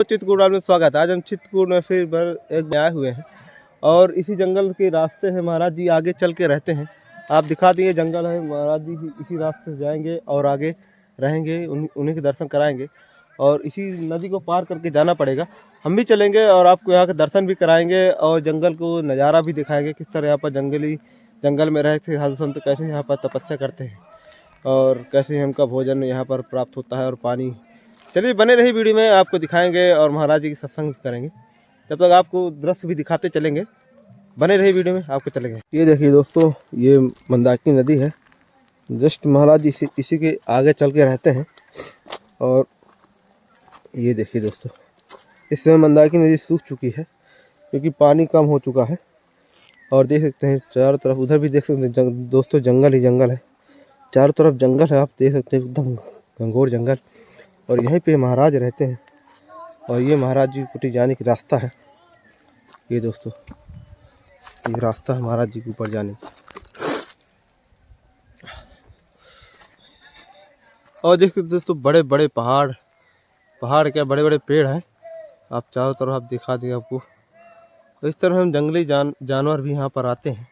चित्रकूट में स्वागत है। आज हम चित्रकूट में फिर एक आए हुए हैं और इसी जंगल के रास्ते हैं महाराज जी आगे चल के रहते हैं। आप दिखा दिए जंगल है, महाराज जी इसी रास्ते से जाएंगे और आगे रहेंगे, उन्हीं के दर्शन कराएंगे और इसी नदी को पार करके जाना पड़ेगा। हम भी चलेंगे और आपको यहाँ के दर्शन भी कराएंगे और जंगल को नज़ारा भी दिखाएंगे, किस तरह यहाँ पर जंगल में रहते साधु संत कैसे यहाँ पर तपस्या करते हैं और कैसे उनका भोजन यहाँ पर प्राप्त होता है और पानी। चलिए बने रही वीडियो में, आपको दिखाएंगे और महाराज जी की सत्संग भी करेंगे। जब तक आपको दृश्य भी दिखाते चलेंगे, बने रही वीडियो में, आपको चलेंगे। ये देखिए दोस्तों, ये मंदाकिनी नदी है। जस्ट महाराज जी इसी के आगे चल के रहते हैं और ये देखिए दोस्तों, इस समय मंदाकिनी नदी सूख चुकी है क्योंकि पानी कम हो चुका है। और देख सकते हैं चारों तरफ, उधर भी देख सकते हैं दोस्तों, जंगल ही जंगल है, चारों तरफ जंगल है। आप देख सकते हैं एकदम घंघोर जंगल और यहीं पे महाराज रहते हैं और ये महाराज जी कुटी जाने की रास्ता है। ये दोस्तों, ये रास्ता है महाराज जी के ऊपर जाने का। और देख सकते दोस्तों, बड़े बड़े पहाड़ क्या बड़े बड़े पेड़ हैं। आप चारों तरफ आप दिखा दिए आपको। तो इस तरह हम जंगली जानवर भी यहाँ पर आते हैं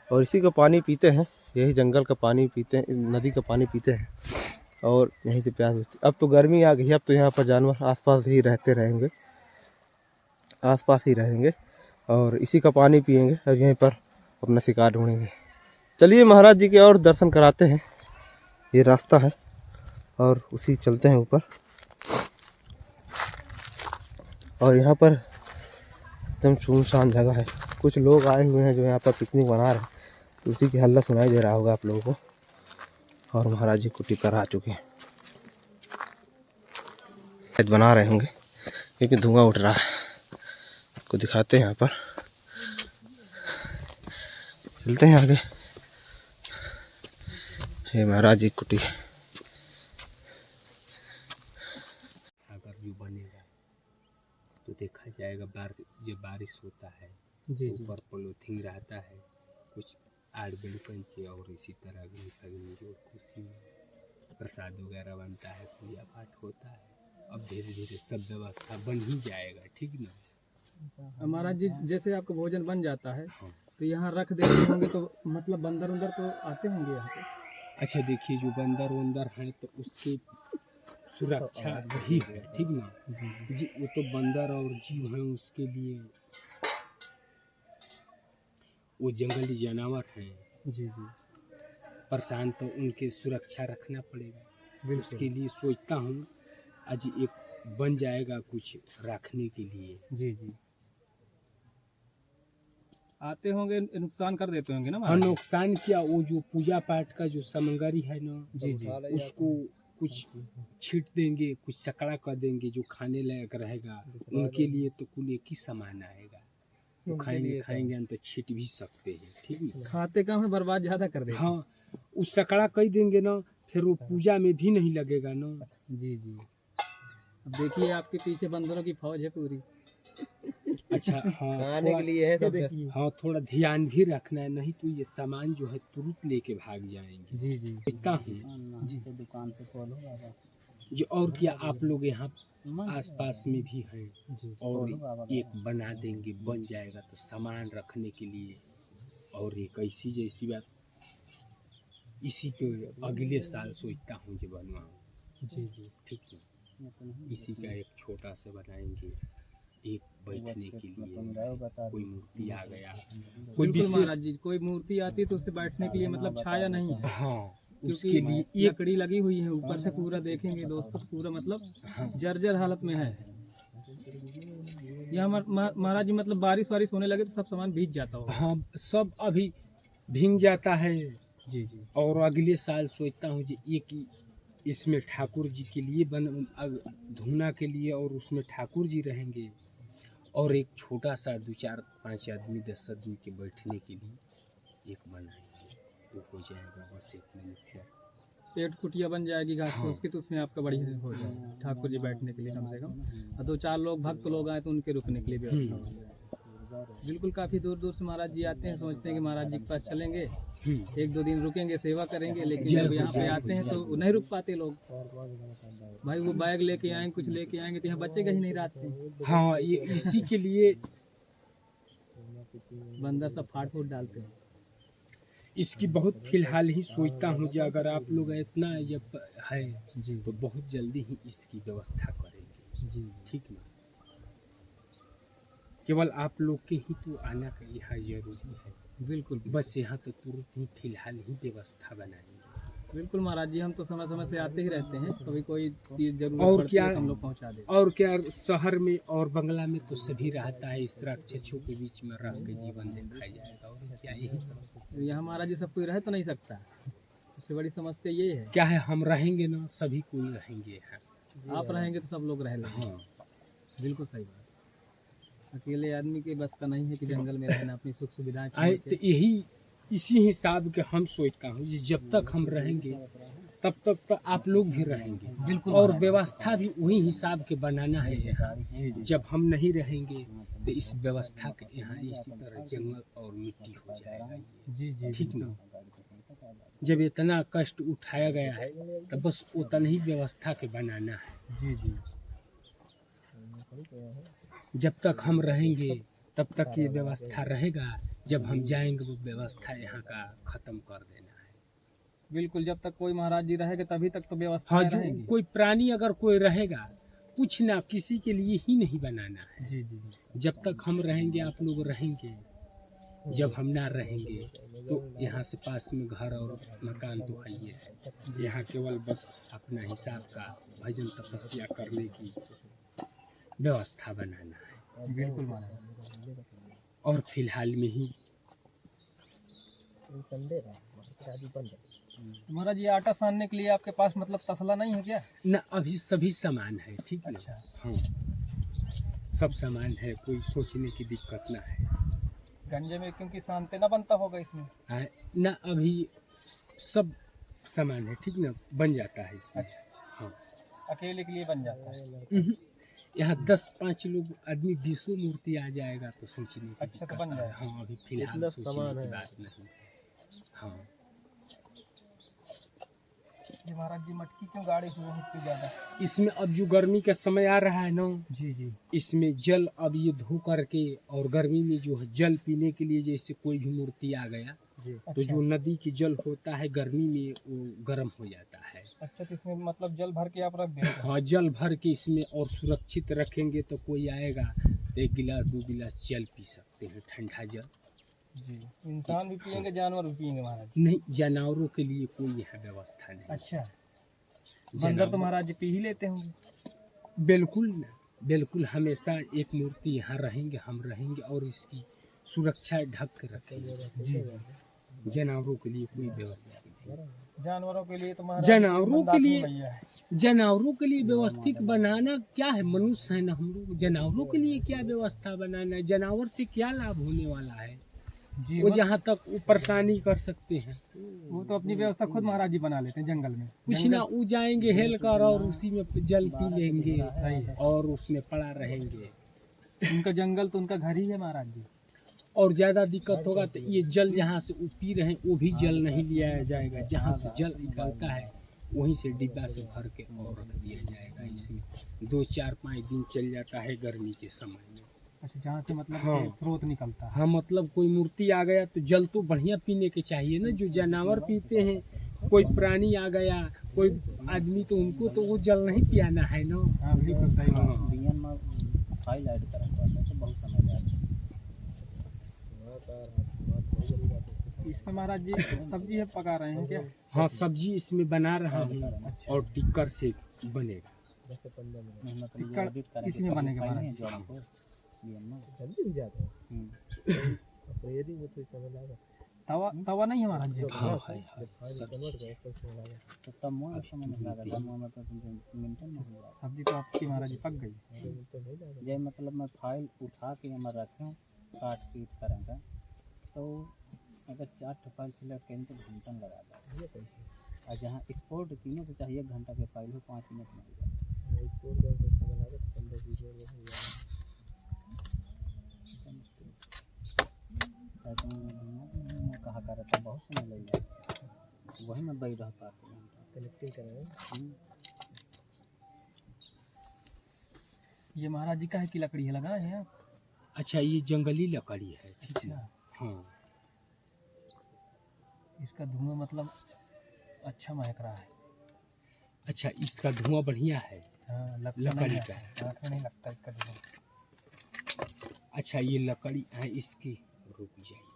और इसी का पानी पीते हैं। यही जंगल का पानी पीते हैं, नदी का पानी पीते हैं और यहीं से प्यास बुझती। अब तो गर्मी आ गई, अब तो यहाँ पर जानवर आसपास ही रहेंगे और इसी का पानी पिएंगे और यहीं पर अपना शिकार ढूंढेंगे। चलिए महाराज जी के और दर्शन कराते हैं। ये रास्ता है और उसी चलते हैं ऊपर। और यहाँ पर एकदम सुनसान जगह है। कुछ लोग आए हुए हैं जो यहाँ पर पिकनिक बना रहे हैं, तो उसी की हल्ला सुनाई दे रहा होगा आप लोगों को। और महाराज जी कुटी पर आ चुके हैं, बना रहे होंगे क्योंकि धुआं उठ रहा है। आपको दिखाते हैं, यहाँ पर चलते हैं आगे। ये महाराज जी कुटी। अगर जो बनेगा तो देखा जाएगा। जब बारिश होता है ऊपर पॉलीथीन रहता है, कुछ आड़ बिल्कुल के और इसी तरह कुर्सी प्रसाद वगैरह बनता है, पूजा पाठ होता है। अब धीरे धीरे सब व्यवस्था बन ही जाएगा, ठीक ना महाराज जी? जैसे आपका भोजन बन जाता है तो यहाँ रख देते होंगे, तो मतलब बंदर उंदर तो आते होंगे यहाँ पे? अच्छा देखिए, जो बंदर वंदर हैं तो उसकी सुरक्षा भी है, ठीक ना जी। वो तो बंदर और जीव हैं, उसके लिए वो जंगली जानवर हैं जी। परेशान, तो उनकी सुरक्षा रखना पड़ेगा। उसके लिए सोचता हूँ आज एक बन जाएगा कुछ रखने के लिए। जी आते होंगे, नुकसान कर देते होंगे ना? हाँ, नुकसान किया, वो जो पूजा पाठ का जो सामग्री है ना जी उसको कुछ छीट देंगे, कुछ सकड़ा कर देंगे। जो खाने लायक रहेगा उनके लिए तो कुल एक ही सामान आएगा, वो खाएंगे हम तो छीट भी सकते हैं, ठीक है। खाते कम है, बर्बाद ज्यादा कर देंगे। हाँ, उस सकड़ा कह देंगे ना, फिर वो पूजा में भी नहीं लगेगा ना। जी अब देखिए, आपके पीछे बंदरों की फौज है पूरी। अच्छा हाँ, खाने के लिए है तो देखिए। हाँ, थोड़ा ध्यान भी रखना है, नहीं तो ये सामान जो है तुरंत लेके भाग जाएंगे। जी इतना हूँ जी। दुकान से कॉल होगा जी। और क्या आप लोग यहाँ आसपास में भी हैं और एक बना देंगे, बन जाएगा तो सामान रखने के लिए। और एक ऐसी जैसी बात, इसी के अगले साल सोचता हूँ जो बनवाऊँ। जी ठीक है, इसी का एक छोटा सा बनाएंगे, एक बैठने के लिए। कोई मूर्ति आ गया, कोई महाराज जी कोई मूर्ति आती है तो उससे बैठने के लिए मतलब छाया नहीं है। हाँ, उसके क्योंकि लिए लकड़ी लगी हुई है ऊपर से, पूरा देखेंगे दोस्तों, पूरा मतलब जर्जर हालत में है। यहाँ महाराज जी मतलब बारिश होने लगे तो सब सामान भीग जाता होगा। हाँ, सब अभी भीग जाता है। जी और अगले साल सोचता हूँ जी एक इसमें ठाकुर जी के लिए धुना के लिए, और उसमें ठाकुर जी रहेंगे और एक छोटा सा 2-4-5 आदमी 10 आदमी के बैठने के लिए एक बनाएंगे, वो हो जाएगा बस इतने में। फिर पेट कुटिया बन जाएगी घास फूस की, तो उसमें आपका बढ़िया हो जाएगा ठाकुर जी बैठने के लिए कम से कम। और 2-4 लोग भक्त लोग आए तो उनके रुकने के लिए व्यवस्था हो जाएगी। बिल्कुल काफ़ी दूर दूर से महाराज जी आते हैं, सोचते हैं कि महाराज जी के पास चलेंगे, 1-2 दिन रुकेंगे, सेवा करेंगे, लेकिन जब यहाँ पे आते हैं तो नहीं रुक पाते लोग। भाई वो बैग लेके आएंगे, कुछ लेके आएंगे तो यहाँ बचेगा ही नहीं रात में। हाँ, ये इसी के लिए बंदर सब फाड़ फूट डालते हैं। इसकी बहुत फिलहाल ही सोचता हूँ कि अगर आप लोग इतना जब है जी तो बहुत जल्दी ही इसकी व्यवस्था करेंगे। जी ठीक ना, केवल आप लोग के ही तो आना का यहाँ जरूरी है। बिल्कुल बस यहाँ तो तुरंत ही फिलहाल ही व्यवस्था बनाएंगे। बिल्कुल महाराज जी, हम तो समय समय से आते ही रहते हैं, कभी कोई चीज और जरूरत पड़ती क्या- है तो हम लोग पहुँचा देते और क्या, शहर में और बंगला में तो सभी रहता है, इस राक्षसों के बीच में रह के जीवन देखा जाएगा। और क्या यही हैं। यहाँ महाराज जी सब कोई रह तो नहीं सकता, सबसे बड़ी समस्या ये है। क्या है, हम रहेंगे ना, सभी कोई रहेंगे यहाँ। आप रहेंगे तो सब लोग रह लेंगे। हाँ, बिल्कुल सही बात। अकेले आदमी के बस का नहीं है कि जंगल में रहना, अपनी सुख सुविधाएं आए छोड़ तो के। यही इसी हिसाब के हम सोचता हूँ कि जब तक हम रहेंगे तब तक तो आप लोग भी रहेंगे। बिल्कुल और महाराज। व्यवस्था भी वही हिसाब के बनाना है यहाँ। जब हम नहीं रहेंगे तो इस व्यवस्था के यहाँ इसी तरह जंगल और मिट्टी हो जाएगा ये। जी जी ठीक ना, जब इतना कष्ट उठाया गया है तो बस उतना ही व्यवस्था के बनाना है। जी जी जब तक हम रहेंगे तब तक ये व्यवस्था रहेगा, जब हम जाएंगे वो व्यवस्था यहाँ का खत्म कर देना है। बिल्कुल, जब तक कोई महाराज जी रहेंगे तभी तक तो व्यवस्था हाँ, जो रहेगी। कोई प्राणी अगर कोई रहेगा, कुछ ना किसी के लिए ही नहीं बनाना है। जी जी जी जब तक हम रहेंगे आप लोग रहेंगे, जब हम ना रहेंगे तो यहाँ से पास में घर और मकान तो है ही है। यहाँ केवल बस अपना हिसाब का भजन तपस्या करने की व्यवस्था बनाना है। बिल्कुल महाराज। और फिलहाल में ही महाराज, ये आटा सानने के लिए आपके पास मतलब तसला नहीं है क्या? न अभी सभी सामान है। ठीक है, अच्छा। हाँ, सब सामान है, कोई सोचने की दिक्कत ना है। गंजे में क्योंकि सानते ना बनता होगा इसमें। है ना, अभी सब सामान है। ठीक ना, बन जाता है इसमें। अच्छा, हाँ, अकेले के लिए बन जाता है। यहाँ 10-5 लोग आदमी 20 मूर्ति आ जाएगा तो सोचने की अच्छा, तो दिक्कत बन है। जाएगा। हाँ, अभी फिलहाल इतना सोचने सामान की है। बात नहीं है। हाँ, ये महाराज जी मटकी क्यों गाड़े हुए हैं इतनी ज्यादा? इसमें अब जो गर्मी का समय आ रहा है ना, जी जी इसमें जल अब ये धो करके, और गर्मी में जो है जल पीने के लिए, जैसे कोई भी मूर्ति आ गया जी। तो जो नदी की जल होता है गर्मी में वो गर्म हो जाता है। अच्छा, तो इसमें मतलब जल भर के आप रख देंगे? हाँ, जल भर के इसमें और सुरक्षित रखेंगे तो कोई आएगा तो 1 गिलास 2 गिलास जल पी सकते हैं, ठंडा जल। जी, इंसान भी पियेंगे, जानवर भी पियेंगे महाराज? नहीं, जानवरों के लिए कोई यहाँ व्यवस्था नहीं। अच्छा, बंदर तो महाराज जी पी ही लेते होंगे? बिल्कुल ना, बिल्कुल, हमेशा एक मूर्ति यहाँ रहेंगे, हम रहेंगे और इसकी सुरक्षा ढक के रखेंगे। जी। जानवरों के लिए कोई व्यवस्था नहीं। जानवरों के लिए तो महाराज जानवरों के मंदाकिनी लिए- भैया है। जानवरों के लिए व्यवस्थित बनाना क्या है, मनुष्य है ना हम लोग, जानवरों के लिए क्या व्यवस्था बनाना है? जानवर से क्या लाभ होने वाला है? जी, वो जहाँ तक वो परेशानी कर सकते हैं, वो तो अपनी व्यवस्था खुद महाराज जी बना लेते हैं जंगल में। कुछ ना, वो जाएंगे हेल कर और उसी में जल पी लेंगे सही है। और उसमें पड़ा रहेंगे। उनका जंगल तो उनका घर ही है महाराज जी। और ज़्यादा दिक्कत होगा तो ये जल जहाँ से वो पी रहे हैं वो भी जल नहीं लिया जाएगा। जहाँ से जल निकलता है वहीं से डिब्बा से भर के और रख दिया जाएगा। इसमें 2-4-5 दिन चल जाता है गर्मी के समय में। अच्छा, जहाँ से मतलब हाँ। कि स्रोत निकलता है। हाँ, मतलब कोई मूर्ति आ गया तो जल तो बढ़िया पीने के चाहिए ना, जो जानवर पीते हैं। कोई प्राणी आ गया, कोई आदमी, तो उनको तो वो जल नहीं पियाना है ना। हाँ, बिल्कुल सही बात। इसमें महाराज जी सब्जी है पका रहे हैं क्या? हाँ, सब्जी इसमें बना रहा हूँ अच्छा। और टिक्कर से बनेगा। टिक्कर इसमें बनेगा महाराज जी। तवा नहीं है महाराज जी? हाँ, है, सब सब्जी तो आपकी महाराज जी पक गई। जय मतलब मैं फाइल उठा के यहाँ रखें काट पीट करेंगे तो अगर 4 फाइल सिलेक्ट करें तो घंटा लगा दें। और जहाँ एक्सपोर्ट तीनों तो चाहिए 1 घंटा के फाइल हो 5 मिनट में हो जाए। कहते हैं मैं कहा कर रहा था बहुत समय लग जाए, वही मैं बैठ रहा था कलेक्टिंग कर रहे हैं। ये महाराज जी का है की लकड़ी है लगाए हैं आप? अच्छा, ये जंगली लकड़ी है, ठीक है। हाँ, इसका धुआं मतलब अच्छा महक रहा है। अच्छा, इसका धुआं बढ़िया है। हाँ, लकड़ी का है। आँख में नहीं लगता इसका धुआं। अच्छा, ये लकड़ी है इसकी, रुक जाइए।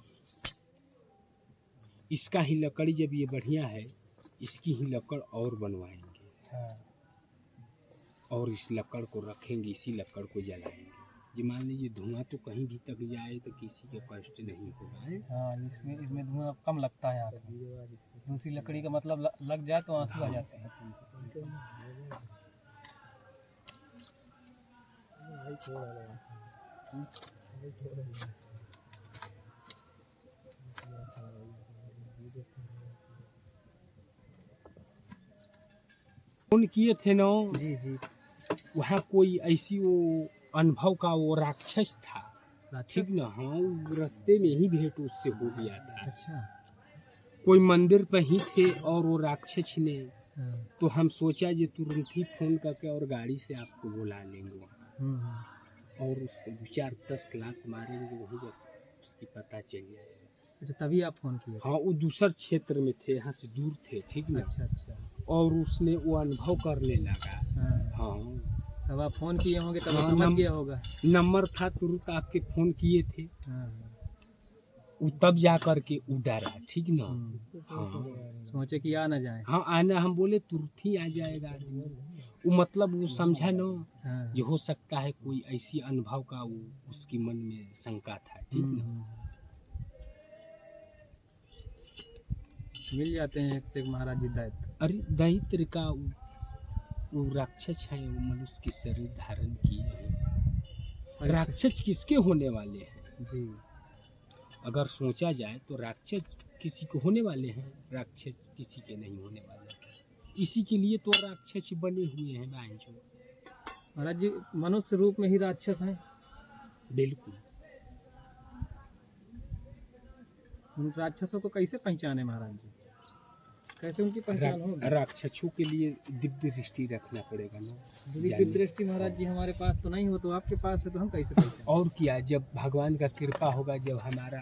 इसका ही लकड़ी जब ये बढ़िया है, इसकी ही लकड़ और बनवाएंगे। हाँ। और इस लकड़ को रखेंगे, इसी लकड़ को जलाएंगे। जी मान लीजिए धुआं तो कहीं भी तक जाए तो किसी के कष्ट नहीं होगा है। हाँ, इसमें धुआं कम लगता है आँख में। दूसरी लकड़ी का मतलब लग जाए तो आंसू आ जाते हैं। फोन किए थे ना, जी जी। वहाँ कोई ऐसी वो अनुभव का वो राक्षस था, ठीक ना। हाँ, वो रास्ते में ही भेंट उससे हो गया था। अच्छा। कोई मंदिर पे ही थे और वो राक्षस ने, हाँ। तो हम सोचा ये तुरंत ही फोन करके और गाड़ी से आपको बुला लेंगे वहाँ, और उसको 2-4-10 लात मारेंगे, वही बस उसकी पता चल जाएगा। अच्छा, तभी आप फोन किए? हाँ, वो दूसर क्षेत्र में थे, यहाँ से दूर थे, ठीक ना। अच्छा अच्छा। और उसने वो अनुभव करने लगा। हाँ। हाँ, तब आप फोन किए होंगे, तब हाँ, समझ गया होगा। नंबर था, तुरंत आपके फोन किए थे। हाँ। वो तब जा कर के वो डरा, ठीक ना। हाँ, सोचे कि आ ना जाए। हाँ, आना, हम बोले तुरंत ही आ जाएगा आदमी। वो मतलब वो समझा ना, हाँ। ये हो सकता है कोई ऐसी अनुभव का वो उसके मन में शंका था, ठीक ना। मिल जाते हैं एक से एक महाराज जी दैत्य। अरे दैत्र का वो राक्षस है, वो मनुष्य की शरीर धारण किए हैं। राक्षस किसके होने वाले हैं जी? अगर सोचा जाए तो राक्षस किसी को होने वाले हैं, राक्षस किसी के नहीं होने वाले। इसी के लिए तो राक्षस बने हुए हैं जो। महाराज जी मनुष्य रूप में ही राक्षस हैं। बिल्कुल। उन राक्षसों को कैसे पहचाने महाराज जी? कैसे उनकी पहचान होगी? राक्षसों के लिए दिव्य दृष्टि रखना पड़ेगा ना। दिव्य दृष्टि महाराज जी हमारे पास तो नहीं हो, तो आपके पास है, तो हम कैसे पहचाने? और क्या, जब भगवान का कृपा होगा, जब हमारा